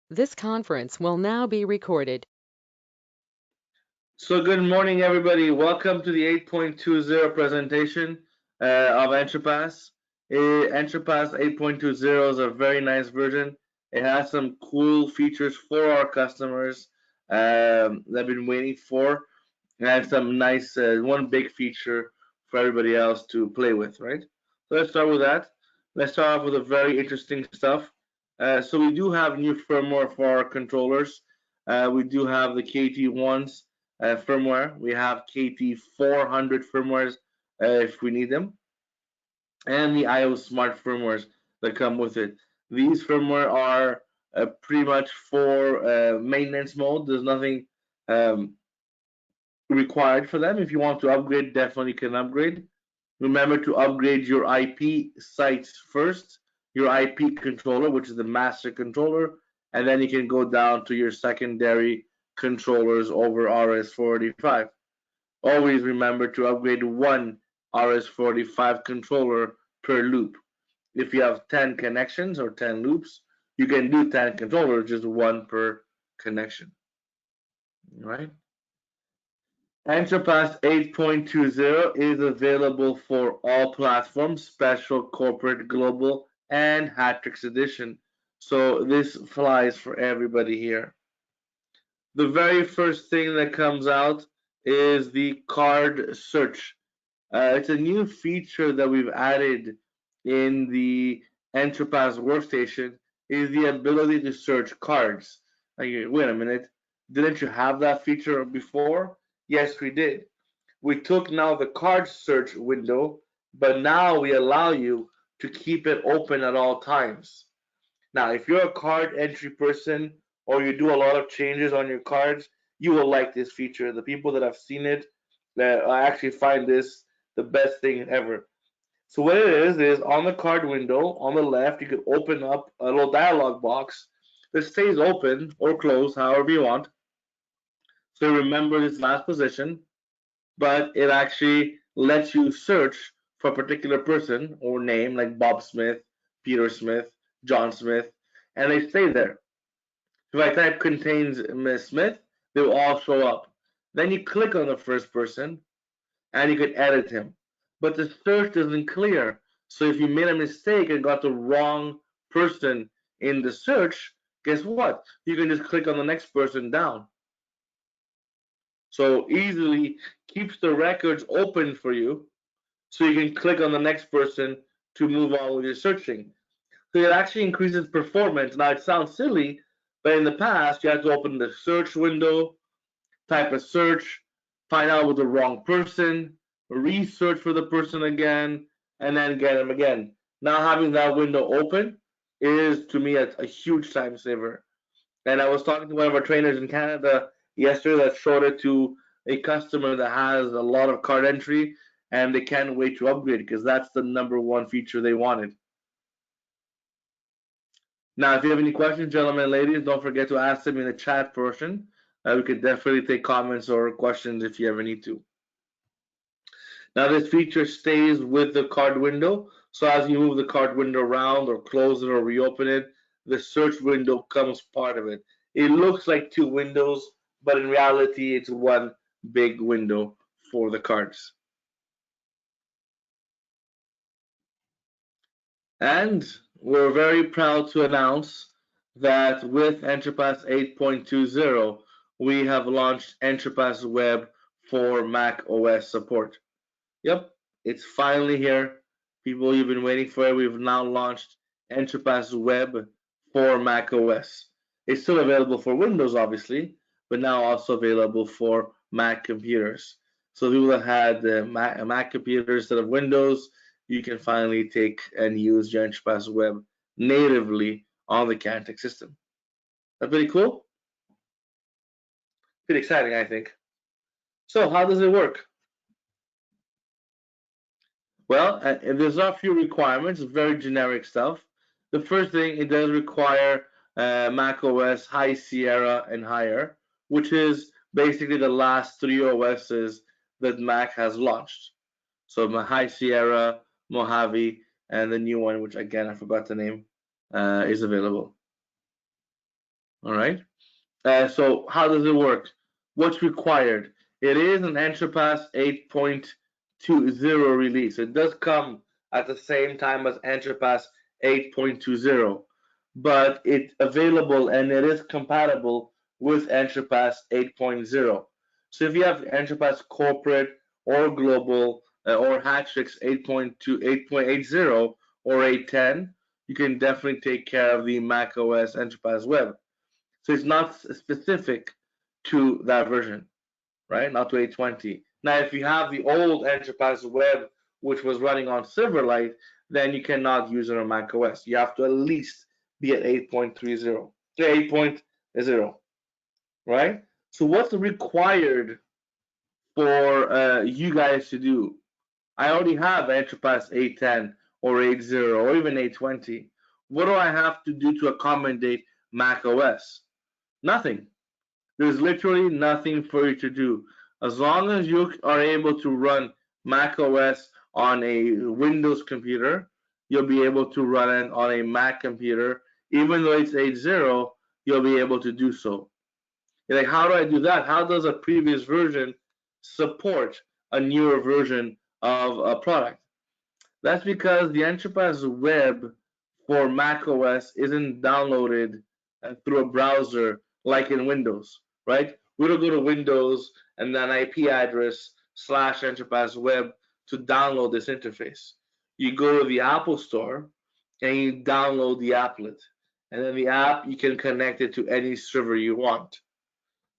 This conference will now be recorded. So good morning, everybody. Welcome to the 8.20 presentation of EntraPass. EntraPass 8.20 is a very nice version. It has some cool features for our customers that have been waiting for. And has some nice, one big feature for everybody else to play with, right? So let's start with that. Let's start off with a very interesting stuff. So we do have new firmware for our controllers. We do have the KT1s firmware. We have KT400 firmwares if we need them, and the iOS Smart firmwares that come with it. These firmware are pretty much for maintenance mode. There's nothing um, required for them. If you want to upgrade, definitely can upgrade. Remember to upgrade your IP sites first, your IP controller, which is the master controller, and then you can go down to your secondary controllers over RS485. Always remember to upgrade one RS485 controller per loop. If you have 10 connections or 10 loops, you can do 10 controllers, just one per connection. All right? EntraPass 8.20 is available for all platforms, special, corporate, global, and Hatrix edition. So this flies for everybody here. The very first thing that comes out is the card search. It's a new feature that we've added in the EntraPass workstation, is the ability to search cards. Like, wait a minute, didn't you have that feature before? Yes, we did. We took now the card search window, but now we allow you to keep it open at all times. Now, if you're a card entry person or you do a lot of changes on your cards, you will like this feature. The people that have seen it, I actually find this the best thing ever. So what it is on the card window on the left, you can open up a little dialog box that stays open or closed, however you want. So remember this last position, but it actually lets you search for a particular person or name like Bob Smith, Peter Smith, John Smith, and they stay there. If I type contains Miss Smith, they will all show up. Then you click on the first person and you can edit him. But the search isn't clear. So if you made a mistake and got the wrong person in the search, guess what? You can just click on the next person down. So easily keeps the records open for you so you can click on the next person to move on with your searching. So it actually increases performance. Now it sounds silly, but in the past you had to open the search window, type a search, find out with the wrong person, research for the person again, and then get them again. Now having that window open is to me a huge time saver. And I was talking to one of our trainers in Canada yesterday that showed it to a customer that has a lot of card entry and they can't wait to upgrade because that's the number one feature they wanted. Now, if you have any questions, gentlemen and ladies, don't forget to ask them in the chat portion. We could definitely take comments or questions if you ever need to. Now, this feature stays with the card window. So as you move the card window around or close it or reopen it, the search window becomes part of it. It looks like two windows, but in reality, it's one big window for the cards. And we're very proud to announce that with EntraPass 8.20, we have launched EntraPass Web for macOS support. Yep, it's finally here. People, you've been waiting for it. We've now launched EntraPass Web for macOS. It's still available for Windows, obviously, but now also available for Mac computers. So people that had Mac computers instead of Windows, you can finally take and use your EntraPass Web natively on the Cantic system. That's pretty cool. Pretty exciting, I think. So how does it work? Well, there's a few requirements, very generic stuff. The first thing, it does require Mac OS High Sierra and higher, which is basically the last three OSs that Mac has launched. So High Sierra, Mojave, and the new one, which again I forgot the name, is available. All right. So how does it work? What's required? It is an EntraPass 8.20 release. It does come at the same time as EntraPass 8.20, but it's available and it is compatible with EntraPass 8.0. So if you have EntraPass Corporate or Global or Hatrix 8.2, 8.80 or 8.10, you can definitely take care of the macOS EntraPass Web. So it's not specific to that version, right? Not to 8.20. Now, if you have the old EntraPass Web, which was running on Silverlight, then you cannot use it on macOS. You have to at least be at 8.30, 8.0, right? So what's required for you guys to do? I already have EntraPass 8.10 or 8.0 or even 8.20. What do I have to do to accommodate macOS? Nothing. There's literally nothing for you to do. As long as you are able to run macOS on a Windows computer, you'll be able to run it on a Mac computer. Even though it's 8.0, you'll be able to do so. You're like, how do I do that? How does a previous version support a newer version of a product? That's because the EntraPass Web for macOS isn't downloaded through a browser like in Windows, right? We don't go to Windows and then IP address slash EntraPass Web to download this interface. You go to the Apple Store and you download the applet. And then the app, you can connect it to any server you want.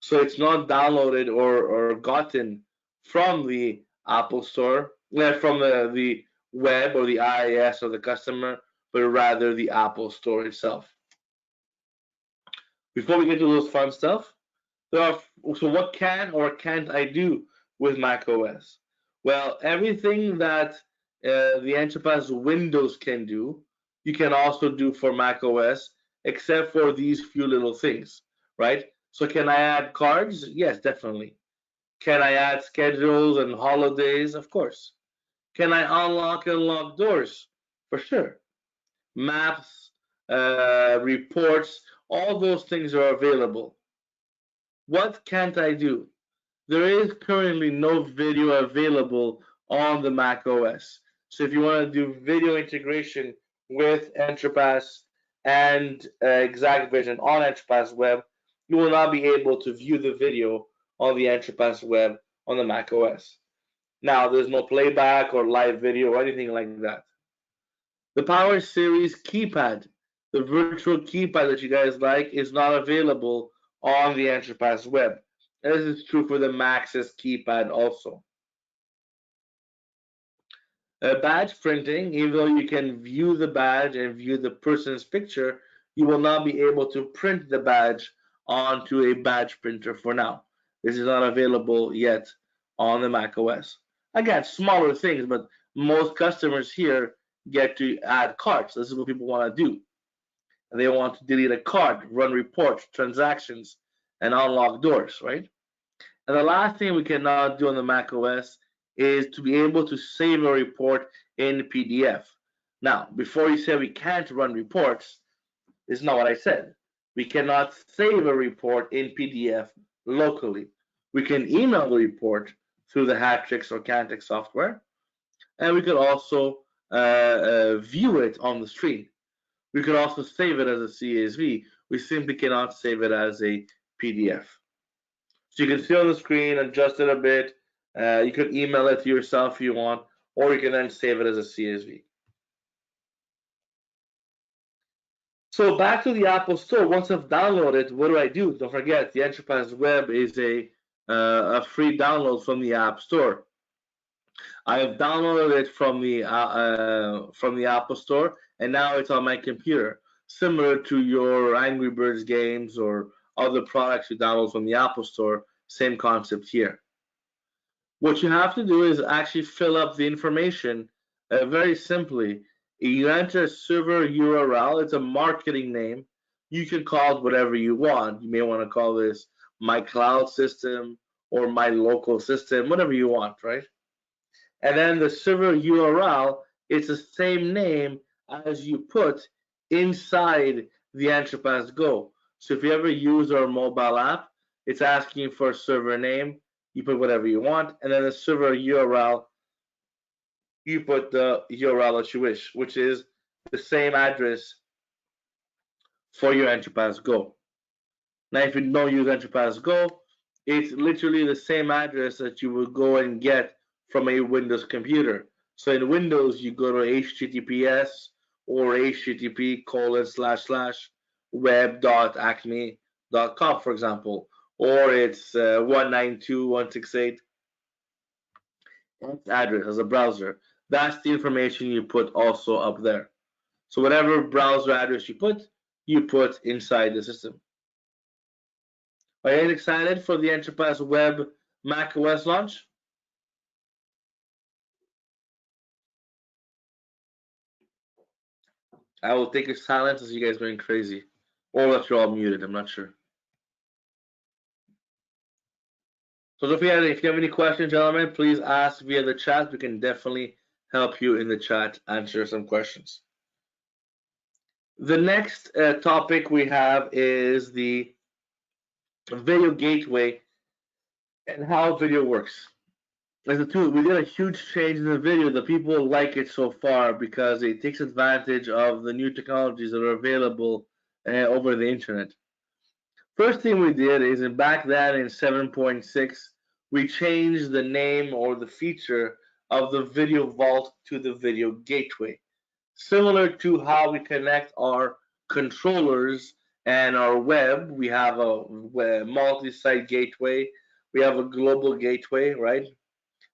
So it's not downloaded or gotten from the Apple Store, from the web or the IIS of the customer, but rather the Apple Store itself. Before we get to those fun stuff, so what can or can't I do with macOS? Well, everything that the EntraPass Windows can do, you can also do for macOS, except for these few little things, right? So can I add cards? Yes, definitely. Can I add schedules and holidays? Of course. Can I unlock and lock doors? For sure. Maps, reports, all those things are available. What can't I do? There is currently no video available on the Mac OS. So if you want to do video integration with EntraPass and ExactVision on EntraPass Web, you will not be able to view the video on the EntraPass Web on the Mac OS. Now, there's no playback or live video or anything like that. The Power Series keypad, the virtual keypad that you guys like, is not available on the EntraPass Web. And this is true for the Maxis keypad also. Badge printing, even though you can view the badge and view the person's picture, you will not be able to print the badge onto a badge printer for now. This is not available yet on the Mac OS. Again, smaller things, but most customers here get to add cards. This is what people want to do. And they want to delete a card, run reports, transactions, and unlock doors, right? And the last thing we cannot do on the Mac OS is to be able to save a report in PDF. Now, before you say we can't run reports, this is not what I said. We cannot save a report in PDF locally. We can email the report through the Hatrix or Cantix software, and we could also view it on the screen. We could also save it as a CSV. We simply cannot save it as a PDF. So you can see on the screen, adjust it a bit. You could email it to yourself if you want, or you can then save it as a CSV. So back to the Apple Store. Once I've downloaded, what do I do? Don't forget, the EntraPass Web is a free download from the App Store. I have downloaded it from the Apple Store, and now it's on my computer, similar to your Angry Birds games or other products you download from the Apple Store. Same concept here. What you have to do is actually fill up the information very simply. You enter a server URL. It's a marketing name. You can call it whatever you want. You may want to call this my cloud system or my local system, whatever you want, right? And then the server URL, it's the same name as you put inside the EntraPass Go. So if you ever use our mobile app, it's asking for a server name. You put whatever you want, and then the server URL, you put the URL that you wish, which is the same address for your EntraPass Go. Now, if you don't use EntraPass Go, it's literally the same address that you would go and get from a Windows computer. So in Windows, you go to HTTPS or http://web.acme.com, for example, or it's 192.168 address as a browser. That's the information you put also up there. So whatever browser address you put inside the system. Are you excited for the EntraPass Web macOS launch? I will take a silence as you guys are going crazy. Or that you're all muted, I'm not sure. So don't forget, if you have any questions, gentlemen, please ask via the chat. We can definitely help you in the chat answer some questions. The next topic we have is the video gateway and how video works. As a tool, we did a huge change in the video. The people like it so far because it takes advantage of the new technologies that are available over the internet. First thing we did is back then in 7.6, we changed the name or the feature of the video vault to the video gateway. Similar to how we connect our controllers and our web, we have a multi-site gateway, we have a global gateway, right?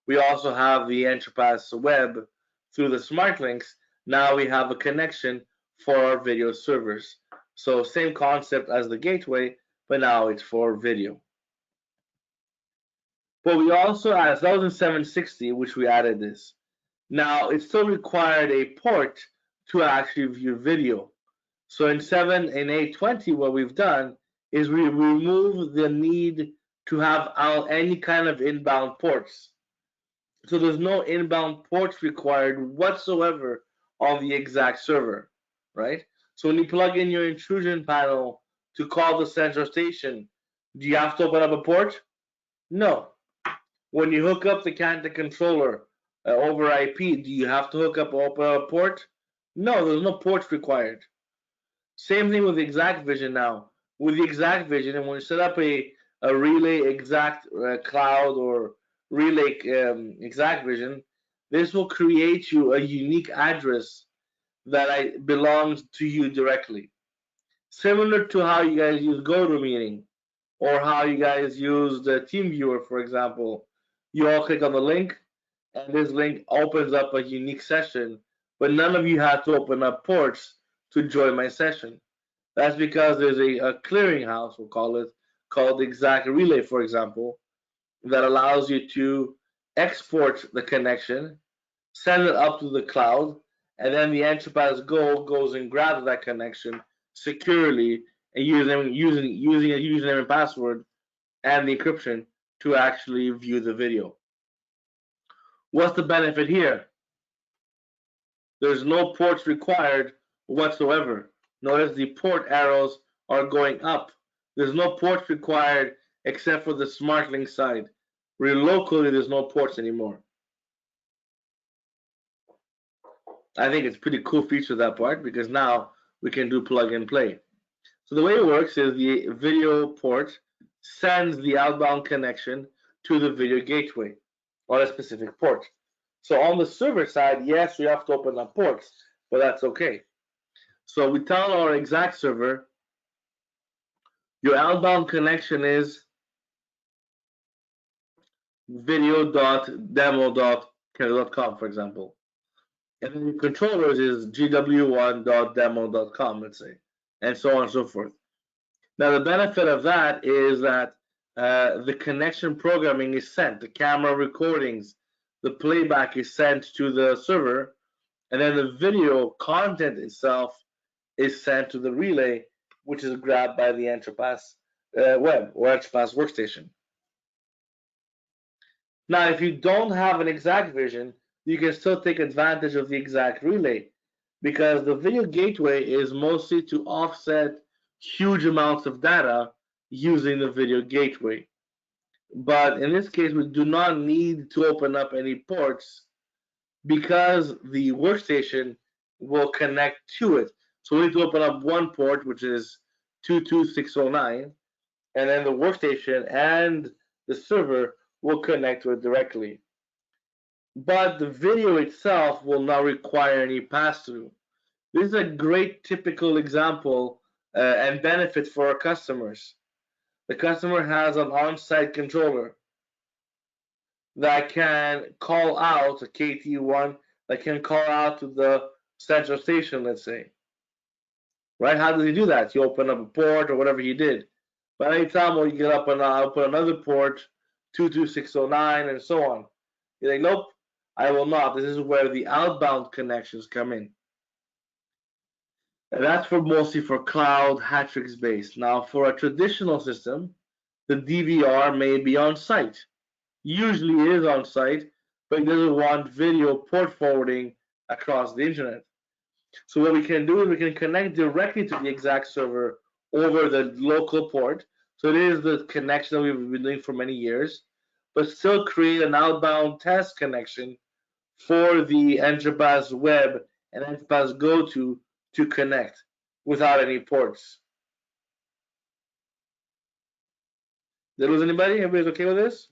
We also have the EntraPass Web through the smart links. Now we have a connection for our video servers. So same concept as the gateway, but now it's for video. But we also added, that was in 760, which we added this. Now it still required a port to actually view video. So in 8.20, what we've done is we remove the need to have any kind of inbound ports. So there's no inbound ports required whatsoever on the exact server, right? So when you plug in your intrusion panel to call the central station, do you have to open up a port? No. When you hook up the controller over IP, do you have to open up a port? No, there's no ports required. Same thing with Exact Vision now. With the Exact Vision, and when you set up a relay exact cloud or relay Exact Vision, this will create you a unique address that belongs to you directly. Similar to how you guys use GoToMeeting or how you guys use the TeamViewer, for example. You all click on the link, and this link opens up a unique session, but none of you have to open up ports to join my session. That's because there's a clearinghouse, we'll call it, called Exact Relay, for example, that allows you to export the connection, send it up to the cloud, and then the EntraPass Go goes and grabs that connection securely and using a username and password and the encryption to actually view the video. What's the benefit here? There's no ports required whatsoever. Notice the port arrows are going up. There's no ports required except for the smart link side. Locally, there's no ports anymore. I think it's a pretty cool feature, that part, because now we can do plug and play. So the way it works is the video port sends the outbound connection to the video gateway on a specific port. So on the server side, yes, we have to open up ports, but that's okay. So we tell our exact server, your outbound connection is video.demo.com, for example. And then your controllers is gw1.demo.com, let's say, and so on and so forth. Now, the benefit of that is that the connection programming is sent, the camera recordings, the playback is sent to the server, and then the video content itself is sent to the relay, which is grabbed by the EntraPass Web or EntraPass Workstation. Now, if you don't have an Exact Vision, you can still take advantage of the Exact Relay because the video gateway is mostly to offset huge amounts of data using the video gateway. But in this case, we do not need to open up any ports because the workstation will connect to it. So we need to open up one port, which is 22609, and then the workstation and the server will connect to it directly. But the video itself will not require any pass-through. This is a great typical example and benefit for our customers. The customer has an on-site controller that can call out a KT1, that can call out to the central station, let's say. Right? How does he do that? You open up a port or whatever he did. But anytime when you get up and open another port, 22609 and so on, you're like, nope, I will not. This is where the outbound connections come in. And that's mostly for cloud Hatrix based. Now, for a traditional system, the DVR may be on site. Usually is on site, but it doesn't want video port forwarding across the internet. So what we can do is we can connect directly to the exact server over the local port. So it is the connection that we've been doing for many years, but still create an outbound test connection for the EntraPass Web and EntraPass Go to connect without any ports. Did I lose anybody? Everybody's okay with this?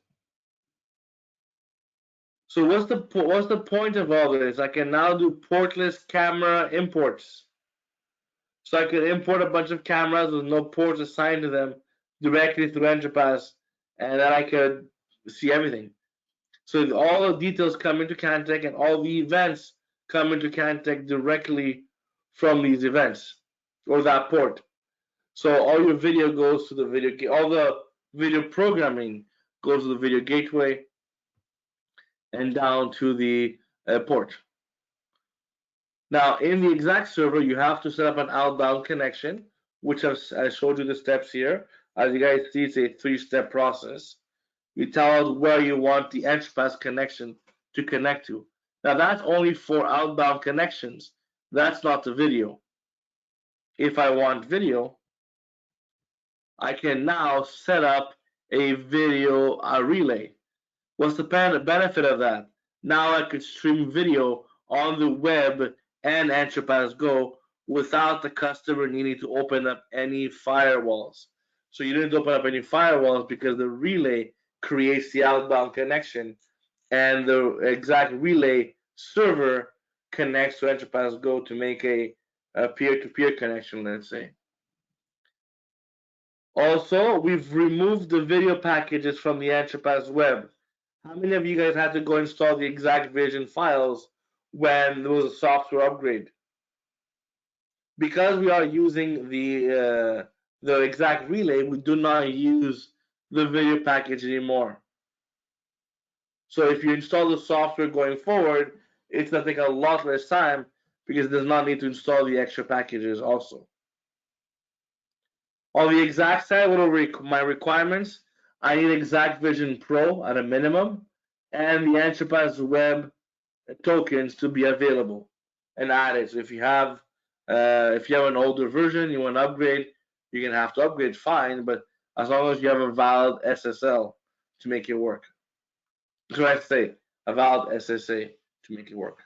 So what's the point of all this? I can now do portless camera imports. So I could import a bunch of cameras with no ports assigned to them directly through EntraPass, and then I could see everything. So all the details come into Cantech, and all the events come into Cantech directly from these events or that port. So all your video goes to the video, all the video programming goes to the video gateway and down to the port. Now, in the exact server, you have to set up an outbound connection, which I showed you the steps here. As you guys see, it's a 3-step process. You tell it where you want the EntraPass connection to connect to. Now, that's only for outbound connections. That's not the video. If I want video, I can now set up a video relay. What's the benefit of that? Now I could stream video on the web and EntraPass Go without the customer needing to open up any firewalls. So you didn't open up any firewalls because the relay creates the outbound connection, and the exact relay server connects to EntraPass Go to make a peer-to-peer connection, let's say. Also, we've removed the video packages from the EntraPass Web. How many of you guys had to go install the exact vision files when there was a software upgrade? Because we are using the exact relay, we do not use the video package anymore. So if you install the software going forward, it's going to take a lot less time because it does not need to install the extra packages also. On the exact side, what are my requirements? I need Exact Vision Pro at a minimum, and the EntraPass Web tokens to be available and added. So if you have an older version, you want to upgrade, you're gonna have to upgrade, fine, but as long as you have a valid SSL to make it work. So I say a valid SSA to make it work.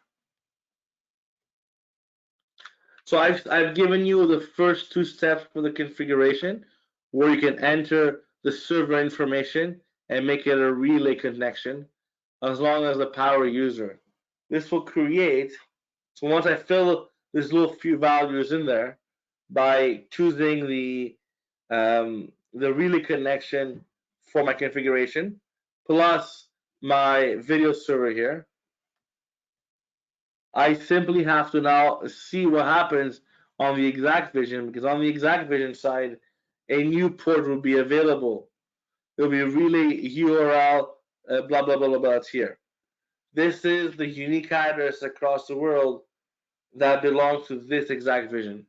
So I've given you the first 2 steps for the configuration, where you can enter the server information and make it a relay connection, as long as the power user. This will create, so once I fill this little few values in there by choosing the relay connection for my configuration, plus my video server here, I simply have to now see what happens on the Exact Vision, because on the Exact Vision side, a new port will be available. There'll be relay URL, blah, blah, blah, blah, it's here. This is the unique address across the world that belongs to this Exact Vision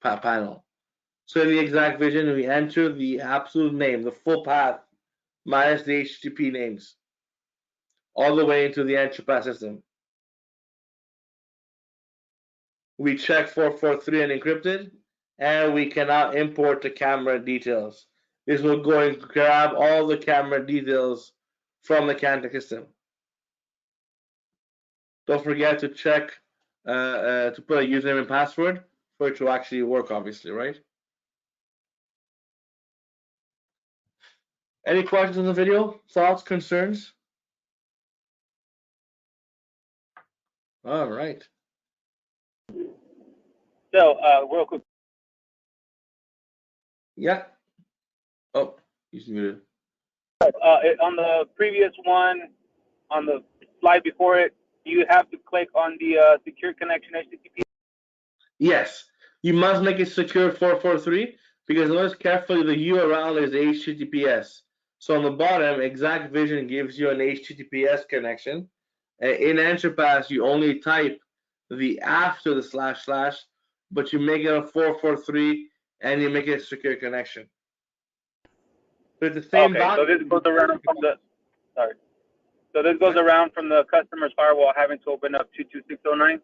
panel. So in the Exact Vision, we enter the absolute name, the full path, minus the HTTP names, all the way into the EntraPass system. We check 443 and encrypted, and we can now import the camera details. This will go and grab all the camera details from the Cantic system. Don't forget to check to put a username and password for it to actually work, obviously, right? Any questions on the video? Thoughts, concerns? All right. So, real quick. Yeah. Oh, he's muted. On the previous one, on the slide before it, you have to click on the secure connection HTTP. Yes, you must make it secure 443 because notice carefully the URL is HTTPS. So on the bottom, Exact Vision gives you an HTTPS connection. In EntraPass, you only type the after the // but you make it a 443 and you make it a secure connection. But the same Okay, so this goes around from the So this goes around from the customer's firewall having to open up 22609.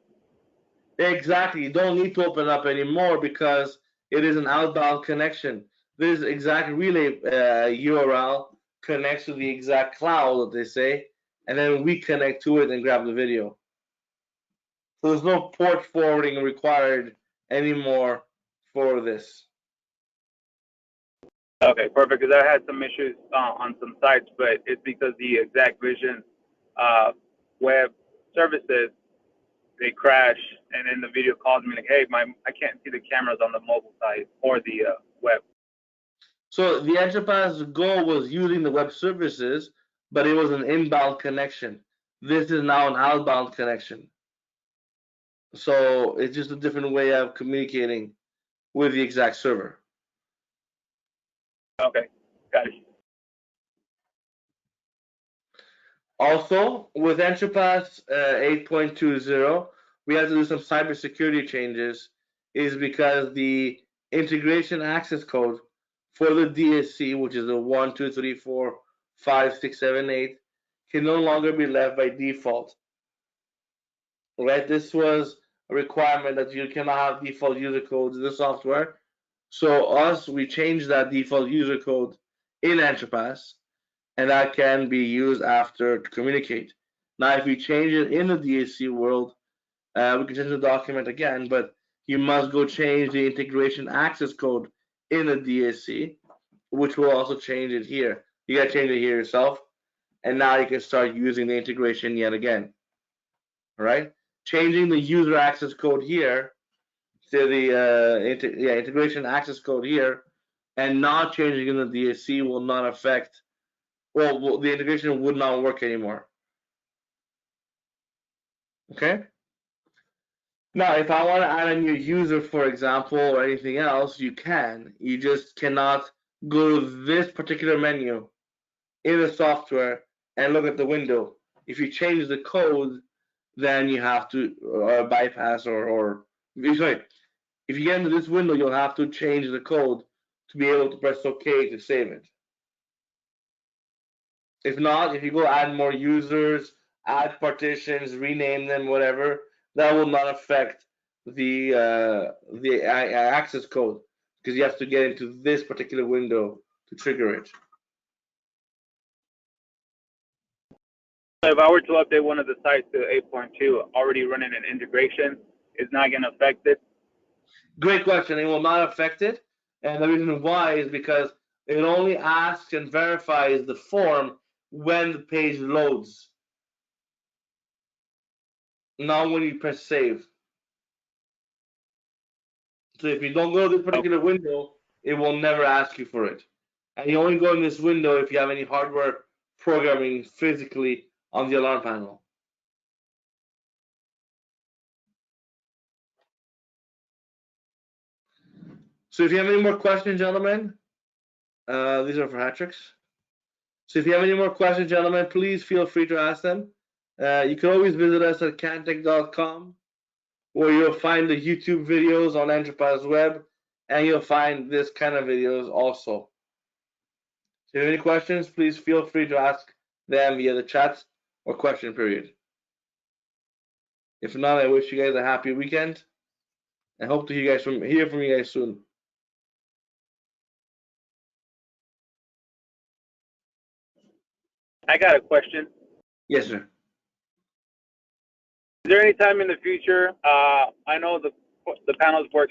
Exactly. You don't need to open up anymore because it is an outbound connection. This exact relay URL connects to the exact cloud that they say, and then we connect to it and grab the video. So there's no port forwarding required anymore for this. Okay, perfect. Because I had some issues on some sites, but it's because the Exact Vision web services, they crash, and then the video calls me like, hey, I can't see the cameras on the mobile side or the web. So the EntraPass Go was using the web services, but it was an inbound connection. This is now an outbound connection. So it's just a different way of communicating with the exact server. Okay, got it. Also, with EntraPass 8.20, we have to do some cybersecurity changes, is because the integration access code for the DSC, which is the 1, 2, 3, 4, 5, 6, 7, 8, can no longer be left by default. Right? This was a requirement that you cannot have default user codes in the software. So we changed that default user code in EntraPass, and that can be used after to communicate. Now, if you change it in the DSC world, we can change the document again, but you must go change the integration access code in the DSC, which will also change it here. You gotta change it here yourself, and now you can start using the integration yet again. All right, changing the user access code here to the integration access code here, and not changing in the DSC will not affect. Well, the integration would not work anymore. Okay. Now, if I want to add a new user, for example, or anything else, you can. You just cannot go to this particular menu in the software and look at the window. If you change the code, then you have to bypass or sorry. If you get into this window, you'll have to change the code to be able to press OK to save it. If not, if you go add more users, add partitions, rename them, whatever, that will not affect the access code because you have to get into this particular window to trigger it. If I were to update one of the sites to 8.2, already running an integration, is not going to affect it? Great question. It will not affect it. And the reason why is because it only asks and verifies the form when the page loads, not when you press save. So if you don't go to this particular window, it will never ask you for it. And you only go in this window if you have any hardware programming physically on the alarm panel. So if you have any more questions, gentlemen, these are for Hatrix. So if you have any more questions, gentlemen, please feel free to ask them. You can always visit us at cantic.com, where you'll find the YouTube videos on EntraPass Web, and you'll find this kind of videos also. If you have any questions, please feel free to ask them via the chat or question period. If not, I wish you guys a happy weekend and hope to hear from you guys soon. I got a question. Yes, sir. Is there any time in the future? I know the panels work